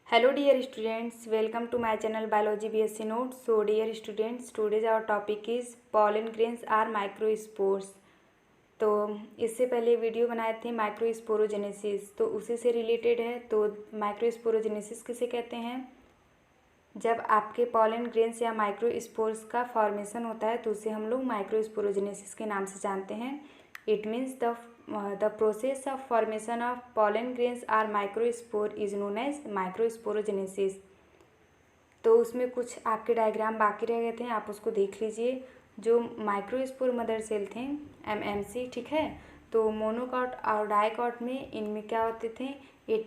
Hello dear students, welcome to my channel Biology BSc Notes. So dear students, today's our topic is pollen grains are microspores. तो इससे पहले video बनाए थे microsporogenesis, तो उसी से रिलेटेड है। तो माइक्रोस्पोरोजेनेसिस किसे कहते हैं? जब आपके पॉलन ग्रेन्स या माइक्रोस्पोर्स का फॉर्मेशन होता है तो उसे हम लोग माइक्रोस्पोरोजेनेसिस के नाम से जानते हैं। It means the process of formation of pollen grains or microspore is known as microsporogenesis. तो उसमें कुछ आपके डायग्राम बाकी रह गए थे, आप उसको देख लीजिए। जो माइक्रोस्पोर मदर सेल थे MMC, ठीक है। तो मोनोकॉट और डाइकॉट में इनमें क्या होते थे? ये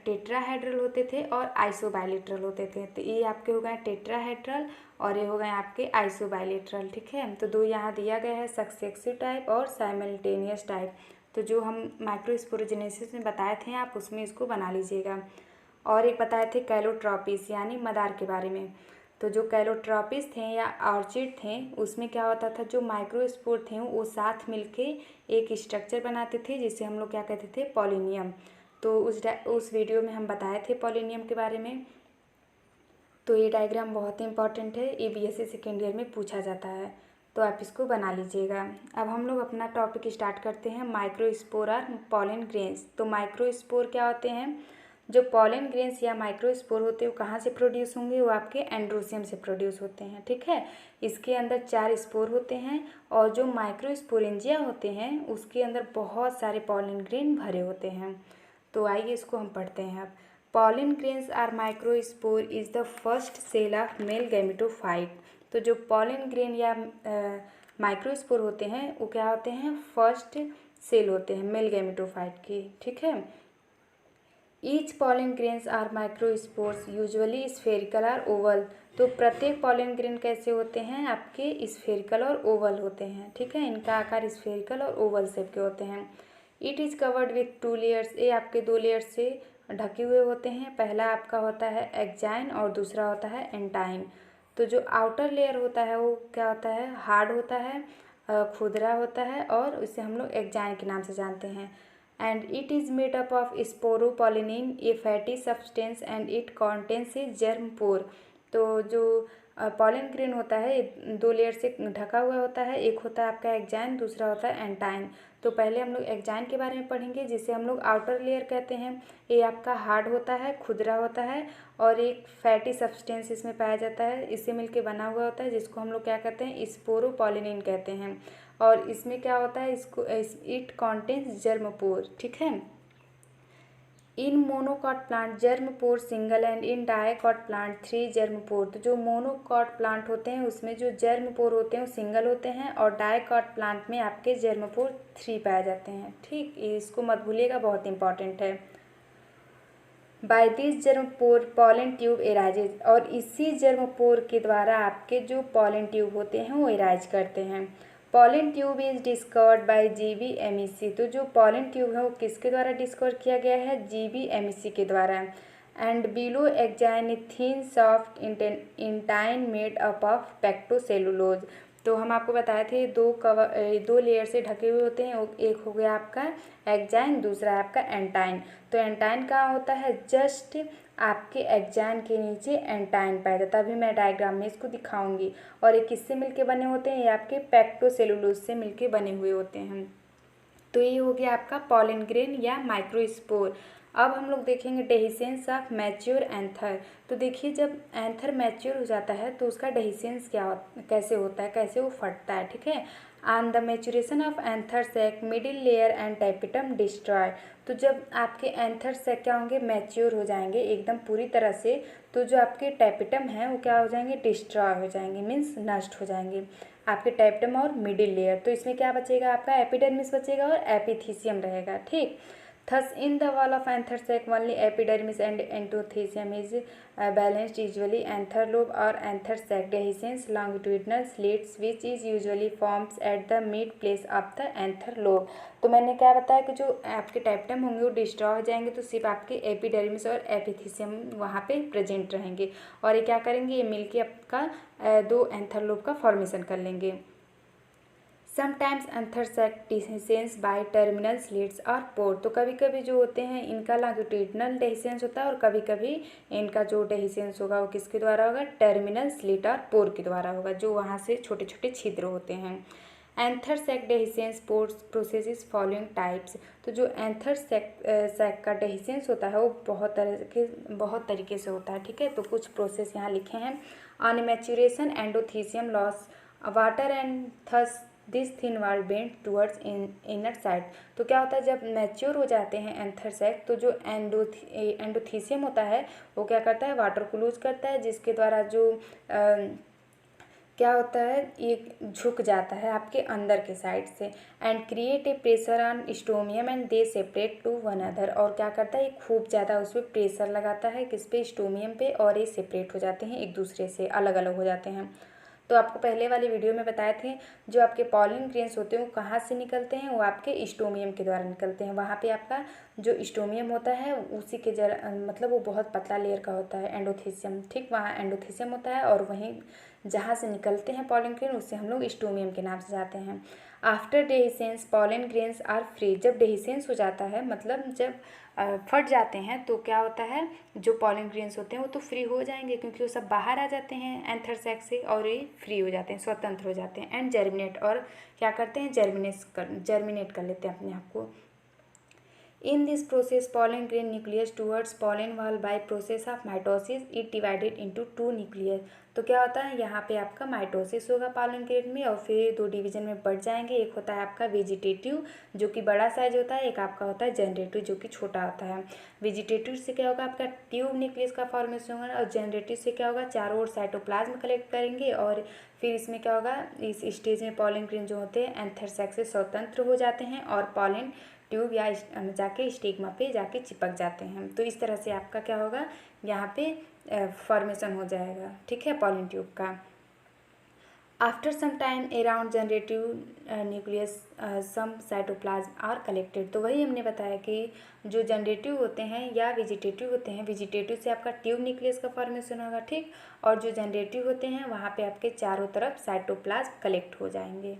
टेट्राहेड्रल होते थे और आइसोबाइलेट्रल होते थे। तो ये आपके हो गए टेट्राहेड्रल और ये हो गए आपके आइसोबाइलेट्रल, ठीक है। तो दो यहाँ दिया गया है, सक्सेसिव टाइप और साइमल्टेनियस टाइप। तो जो हम माइक्रोस्पोरोजेनेसिस में बताए थे आप उसमें इसको बना लीजिएगा। और एक बताए थे कैलोट्रॉपिस यानी मदार के बारे में। तो जो कैलोट्रॉपिस थे या ऑर्चिड थे उसमें क्या होता था, जो माइक्रोस्पोर थे वो साथ मिलके एक स्ट्रक्चर बनाते थे जिसे हम लोग क्या कहते थे? पॉलिनियम। तो उस वीडियो में हम बताए थे पॉलिनियम के बारे में। तो ये डायग्राम बहुत ही इंपॉर्टेंट है, ये BSc सेकेंड ईयर में पूछा जाता है, तो आप इसको बना लीजिएगा। अब हम लोग अपना टॉपिक स्टार्ट करते हैं, माइक्रोस्पोर और पॉलन ग्रेन्स। तो माइक्रोस्पोर क्या होते हैं? जो पॉलन ग्रेन्स या माइक्रोस्पोर होते हैं वो कहाँ से प्रोड्यूस होंगे? वो आपके एंड्रोसियम से प्रोड्यूस होते हैं, ठीक है। इसके अंदर 4 स्पोर होते हैं और जो माइक्रोस्पोरेंजिया होते हैं उसके अंदर बहुत सारे पॉलन ग्रेन भरे होते हैं। तो आइए इसको हम पढ़ते हैं अब। Pollen grains or microspore is the first cell of male gametophyte. तो जो पॉलन ग्रेन या माइक्रोस्पोर होते हैं वो क्या होते हैं? फर्स्ट सेल होते हैं मेल गैमेटोफाइट की, ठीक है। Each pollen grains or microspores usually spherical और ओवल। तो प्रत्येक पॉलन ग्रेन कैसे होते हैं? आपके स्फेरिकल और ओवल होते हैं, ठीक है। इनका आकार स्फेरिकल और ओवल शेप के होते हैं। It is covered with 2 layers. ये आपके 2 लेयर्स से ढके हुए होते हैं। पहला आपका होता है एक्जाइन और दूसरा होता है एंटाइन। तो जो आउटर लेयर होता है वो क्या होता है? हार्ड होता है, खुरदरा होता है और उसे हम लोग एक्जाइन के नाम से जानते हैं। And it is made up of sporopollenin, a fatty substance, and it contains a germ pore. तो जो पॉलन ग्रेन होता है ये 2 लेयर से ढका हुआ होता है। एक होता है आपका एक्जाइन, दूसरा होता है एंटाइन। तो पहले हम लोग एक्जाइन के बारे में पढ़ेंगे जिसे हम लोग आउटर लेयर कहते हैं। ये आपका हार्ड होता है, खुरदरा होता है और एक फैटी सब्सटेंस इसमें पाया जाता है, इससे मिलके बना हुआ होता है जिसको हम लोग क्या कहते हैं? स्पोरोपोलिनिन कहते हैं। और इसमें क्या होता है? इट कॉन्टेन्स जर्मपोर, ठीक है। In monocot plant germ pore single and in dicot plant 3 germ pore. तो जो मोनोकॉट प्लांट होते हैं उसमें जो जर्मपोर होते हैं वो सिंगल होते हैं और डायकॉट प्लांट में आपके जर्मपोर 3 पाए जाते हैं, ठीक। इसको मत भूलिएगा, बहुत इंपॉर्टेंट है। By this germ pore pollen tube arises. और इसी जर्मपोर के द्वारा आपके जो पॉलन ट्यूब होते हैं वो एराइज करते हैं। Pollen tube is discovered by GBMEC। तो जो पॉलन ट्यूब है वो किसके द्वारा डिस्कवर किया गया है? GBMEC के द्वारा। And below exine thin soft intine made up of pectocellulose. तो हम आपको बताए थे 2 लेयर से ढके हुए होते हैं। एक हो गया आपका एक्जाइन, दूसरा है आपका एंटाइन। तो एंटाइन कहाँ होता है? जस्ट आपके एक्जाइन के नीचे एंटाइन पाया जाता है। अभी मैं डायग्राम में इसको दिखाऊंगी। और ये किससे मिलके बने होते हैं? ये आपके पेक्टोसेलुलोज से मिलके बने हुए होते हैं। तो ये हो गया आपका पॉलन ग्रेन या माइक्रोस्पोर। अब हम लोग देखेंगे डेहिसेंस ऑफ मैच्योर एंथर। तो देखिए जब एंथर मैच्योर हो जाता है तो उसका डेहिसेंस कैसे होता है, कैसे वो फटता है, ठीक है। On the maturation of anther sac middle layer and tapetum destroy. तो जब आपके एंथर सैक क्या होंगे? मैच्योर हो जाएंगे एकदम पूरी तरह से। तो जो आपके टाइपिटम हैं वो क्या हो जाएंगे? डिस्ट्रॉय हो जाएंगे, मीन्स नष्ट हो जाएंगे आपके टाइपिटम और मिडिल लेयर। तो इसमें क्या बचेगा? आपका एपिडर्मिस बचेगा और एपिथीसियम रहेगा, ठीक। Thus, in the wall of anther sac, only epidermis and endothelium is balanced. Usually, anther lobe or anther sac dehiscence longitudinal slits, which is usually forms at the mid place of the anther lobe. तो मैंने क्या बताया कि जो आपके टाइपटम होंगे वो destroy हो जाएंगे तो सिर्फ आपके एपिडर्मिस और एपिथीसियम वहाँ पे प्रेजेंट रहेंगे और ये क्या करेंगे? ये मिलके आपका 2 एंथर लोब का फॉर्मेशन कर लेंगे। समटाइम्स एंथरसेक डिhiscence बाय टर्मिनल स्लिट्स और पोर। तो कभी कभी जो होते हैं इनका लॉन्गिट्यूडिनल डिhiscence होता है और कभी कभी इनका जो डिhiscence होगा वो किसके द्वारा होगा, टर्मिनल स्लिट और पोर के द्वारा होगा, जो वहाँ से छोटे छोटे छिद्र होते हैं। एंथरसेक डिhiscence प्रोसेस फॉलोइंग टाइप्स। तो जो एंथरसेक का डिhiscence होता है वो बहुत तरीके से होता है, ठीक है। तो कुछ प्रोसेस यहाँ लिखे हैं। On maturation endothecium loss water and thus this thin wall bend towards inner side. तो क्या होता है, जब मैच्योर हो जाते हैं एंथरसेक तो जो एंडोथीसियम होता है वो क्या करता है, वाटर को लूज करता है, जिसके द्वारा जो क्या होता है, ये झुक जाता है आपके अंदर के साइड से and create a pressure on stomium and they separate to one other. और क्या करता है, ये खूब ज़्यादा उस पर प्रेशर लगाता है, किस पे, स्टोमियम पे, और ये सेपरेट हो जाते हैं, एक दूसरे से अलग अलग हो जाते हैं। तो आपको पहले वाली वीडियो में बताए थे जो आपके पॉलिन ग्रेन्स होते हैं वो कहाँ से निकलते हैं, वो आपके स्टोमियम के द्वारा निकलते हैं। वहाँ पे आपका जो स्टोमियम होता है उसी के मतलब वो बहुत पतला लेयर का होता है एंडोथीसियम, ठीक, वहाँ एंडोथीसियम होता है और वहीं जहाँ से निकलते हैं पॉलिन ग्रेन उससे हम लोग स्टोमियम के नाम से जाते हैं। After dehiscence pollen grains are free. जब डिhiscence हो जाता है मतलब जब फट जाते हैं तो क्या होता है, जो पॉलिन ग्रेन्स होते हैं वो तो फ्री हो जाएंगे क्योंकि वो सब बाहर आ जाते हैं एंथरसेक से और ये फ्री हो जाते हैं, स्वतंत्र हो जाते हैं एंड जर्मिनेट, और क्या करते हैं, जर्मिनेट कर लेते हैं अपने आप को। In this process, pollen grain nucleus towards pollen wall by process of mitosis it divided into two nucleus। तो क्या होता है, यहाँ पे आपका माइटोसिस होगा पॉलन ग्रेन में और फिर दो डिवीजन में बढ़ जाएंगे। एक होता है आपका वेजिटेटिव जो कि बड़ा साइज होता है, एक आपका होता है जनरेटिव जो कि छोटा होता है। वेजिटेटिव से क्या होगा, आपका ट्यूब न्यूक्लियस का फॉर्मेशन होगा और जनरेटिव से क्या होगा, चारों ओर साइटोप्लाज्म कलेक्ट करेंगे और फिर इसमें क्या होगा, इस स्टेज में पॉलन ग्रेन जो होते हैं एंथरसेक से स्वतंत्र हो जाते हैं और पॉलन ट्यूब या जाके स्टिग्मा पे जाके चिपक जाते हैं। तो इस तरह से आपका क्या होगा, यहाँ पे फॉर्मेशन हो जाएगा, ठीक है, पॉलन ट्यूब का। After some time around generative nucleus some cytoplasm are collected. तो वही हमने बताया कि जो जनरेटिव होते हैं या वेजिटेटिव होते हैं, वेजिटेटिव से आपका ट्यूब न्यूक्लियस का फॉर्मेशन होगा, ठीक, और जो जनरेटिव होते हैं वहाँ पे आपके चारों तरफ साइटोप्लाज्म कलेक्ट हो जाएंगे।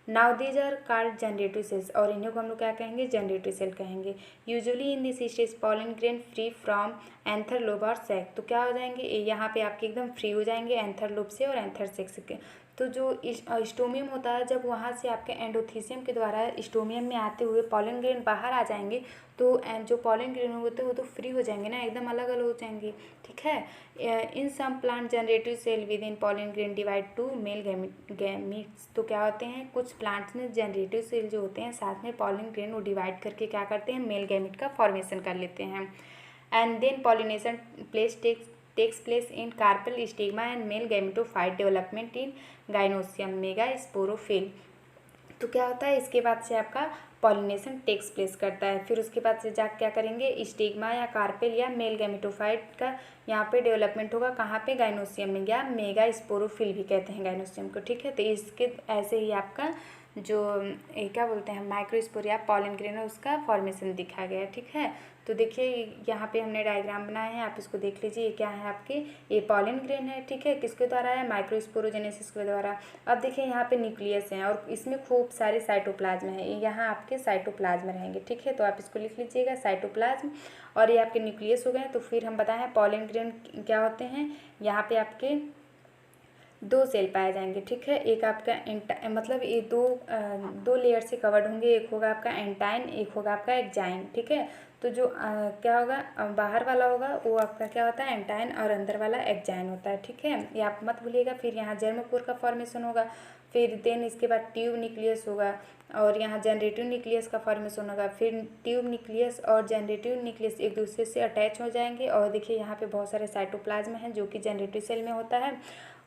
Now these are called generative cells, और इन्हें को हम लोग क्या कहेंगे, जनरेटिव सेल कहेंगे। Usually in this stage pollen grain free from anther lobe और सैक। तो क्या हो जाएंगे, यहाँ पे आपके एकदम फ्री हो जाएंगे एंथर लोब से और एंथर सैक से। तो जो स्टोमियम होता है जब वहाँ से आपके एंडोथीसियम के द्वारा स्टोमियम में आते हुए पॉलन ग्रेन बाहर आ जाएंगे तो जो पॉलन ग्रेन होते हैं वो तो फ्री हो जाएंगे ना, एकदम अलग अलग हो जाएंगे, ठीक है। In some plant generative cell within pollen grain divide two male gametes. तो क्या होते हैं, कुछ प्लांट्स में जनरेटिव सेल जो होते हैं साथ में पॉलन ग्रेन वो डिवाइड करके क्या करते हैं, मेल गैमीट का फॉर्मेशन कर लेते हैं। And then pollination takes place in carpel stigma and male gametophyte development in gynoecium megasporophyll। तो क्या होता है, इसके बाद से आपका पॉलिनेशन टेक्स प्लेस करता है, फिर उसके बाद से जाकर क्या करेंगे, स्टिग्मा या कार्पेल या मेल गैमेटोफाइट का यहाँ पे डेवलपमेंट होगा, कहाँ पे, गाइनोसियम में, या मेगा स्पोरोफिल भी कहते हैं गाइनोसियम को, ठीक है। तो इसके ऐसे ही आपका जो क्या बोलते हैं माइक्रोस्पोर या पॉलन ग्रेन है उसका फॉर्मेशन दिखा गया है, ठीक है। तो देखिए यहाँ पे हमने डायग्राम बनाए हैं, आप इसको देख लीजिए, ये क्या है आपके, ये पॉलन ग्रेन है, ठीक है, किसके द्वारा है, माइक्रोस्पोरोजेनेसिस के द्वारा। अब देखिए यहाँ पे न्यूक्लियस है और इसमें खूब सारे साइटोप्लाज्म है, यहाँ आपके साइटोप्लाज्म रहेंगे, ठीक है। तो आप इसको लिख लीजिएगा साइटोप्लाज्म, और ये आपके न्यूक्लियस हो गए। तो फिर हम बताएं पॉलन ग्रेन क्या होते हैं, यहाँ पे आपके दो सेल पाए जाएंगे, ठीक है। एक आपका मतलब ये दो लेयर से कवर्ड होंगे, एक होगा आपका एंटाइन, एक होगा आपका एक्जाइन, ठीक है। तो जो क्या होगा, बाहर वाला होगा वो आपका क्या होता है, एंटाइन, और अंदर वाला एक्जाइन होता है, ठीक है, ये आप मत भूलिएगा। फिर यहाँ जर्मपोर का फॉर्मेशन होगा, फिर देन इसके बाद ट्यूब न्यूक्लियस होगा और यहाँ जनरेटिव न्यूक्लियस का फॉर्मेशन होगा। फिर ट्यूब न्यूक्लियस और जनरेटिव न्यूक्लियस एक दूसरे से अटैच हो जाएंगे और देखिए यहाँ पे बहुत सारे साइटोप्लाज्म हैं जो कि जनरेटिव सेल में होता है,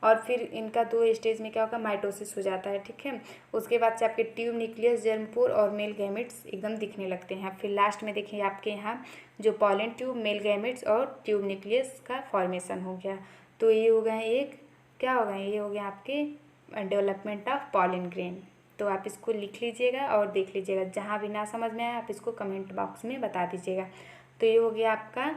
और फिर इनका दो स्टेज में क्या होगा, माइटोसिस हो जाता है, ठीक है। उसके बाद से आपके ट्यूब न्यूक्लियस, जर्मपोर और मेल गैमेट्स एकदम दिखने लगते हैं। फिर लास्ट में देखिए आपके यहाँ जो पॉलन ट्यूब, मेल गैमेट्स और ट्यूब न्यूक्लियस का फॉर्मेशन हो गया। तो ये हो गया एक, क्या हो गया, ये हो गया आपके डेवलपमेंट ऑफ पॉलन ग्रेन। तो आप इसको लिख लीजिएगा और देख लीजिएगा, जहाँ भी ना समझ में आए आप इसको कमेंट बॉक्स में बता दीजिएगा। तो ये हो गया आपका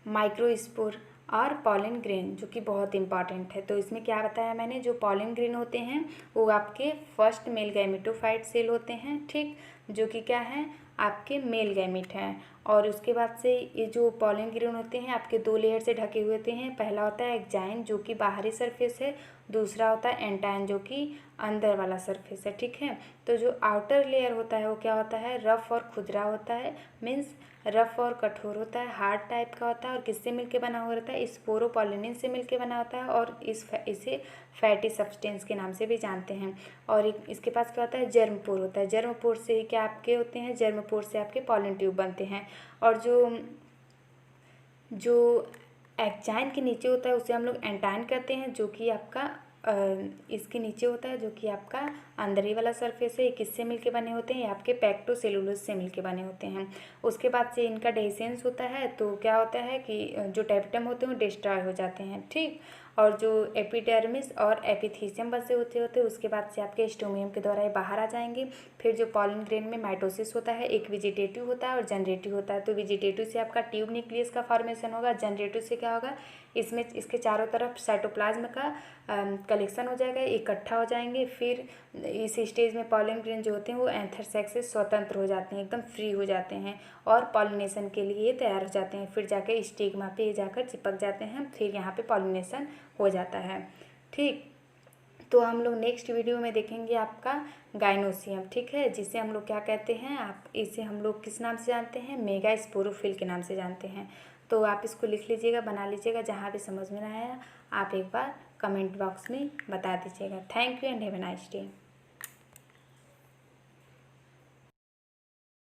माइक्रोस्पोर और पॉलन ग्रेन, जो कि बहुत इंपॉर्टेंट है। तो इसमें क्या बताया मैंने, जो पॉलन ग्रेन होते हैं वो आपके फर्स्ट मेल गैमेटोफाइट सेल होते हैं, ठीक, जो कि क्या है, आपके मेल गैमेट हैं। और उसके बाद से ये जो पॉलन ग्रेन होते हैं आपके 2 लेयर से ढके हुए होते हैं। पहला होता है एक्जाइन, जो कि बाहरी सरफेस है, दूसरा होता है एंटाइन, जो कि अंदर वाला सरफेस है, ठीक है। तो जो आउटर लेयर होता है वो क्या होता है, रफ और खुदरा होता है, मीन्स रफ और कठोर होता है, हार्ड टाइप का होता है। और किससे मिलके बना हुआ रहता है, स्पोरोपोलिनिन से मिलके बना होता है, और इसे फैटी सब्सटेंस के नाम से भी जानते हैं। और इसके पास क्या होता है, जर्मपोर होता है। जर्मपोर से ही क्या आपके होते हैं, जर्मपोर से आपके पॉलन ट्यूब बनते हैं। और जो एक्जाइन के नीचे होता है उसे हम लोग एंटाइन कहते हैं, जो कि आपका इसके नीचे होता है, जो कि आपका अंदरी वाला सरफेस है। ये किससे मिलके बने होते हैं, ये आपके पेक्टोसेलुलोज से मिलके बने होते हैं। उसके बाद से इनका डेhiscence होता है, तो क्या होता है कि जो टेप्टम होते हैं वो डिस्ट्रॉय हो जाते हैं, ठीक। और जो एपिडर्मिस और एपिथीसियम बसे होते हैं उसके बाद से आपके स्टोमियम के द्वारा ये बाहर आ जाएंगे। फिर जो पॉलन ग्रेन में माइटोसिस होता है, एक वेजिटेटिव होता है और जनरेटिव होता है। तो वेजिटेटिव से आपका ट्यूब न्यूक्लियस का फॉर्मेशन होगा, जनरेटिव से क्या होगा, इसमें इसके चारों तरफ साइटोप्लाज्म का कलेक्शन हो जाएगा, इकट्ठा हो जाएंगे। फिर इस स्टेज में पॉलन ग्रेन जो होते हैं वो एंथर सैक से स्वतंत्र हो जाते हैं, एकदम फ्री हो जाते हैं और पॉलिनेशन के लिए तैयार हो जाते हैं। फिर जाके स्टिग्मा पे जाकर चिपक जाते हैं, फिर यहाँ पे पॉलिनेशन हो जाता है, ठीक। तो हम लोग नेक्स्ट वीडियो में देखेंगे आपका गाइनोसियम, ठीक है, जिसे हम लोग क्या कहते हैं, आप इसे हम लोग किस नाम से जानते हैं, मेगा स्पोरोफिल के नाम से जानते हैं। तो आप इसको लिख लीजिएगा, बना लीजिएगा, जहाँ भी समझ में ना आया आप एक बार कमेंट बॉक्स में बता दीजिएगा। Thank you and have a nice day.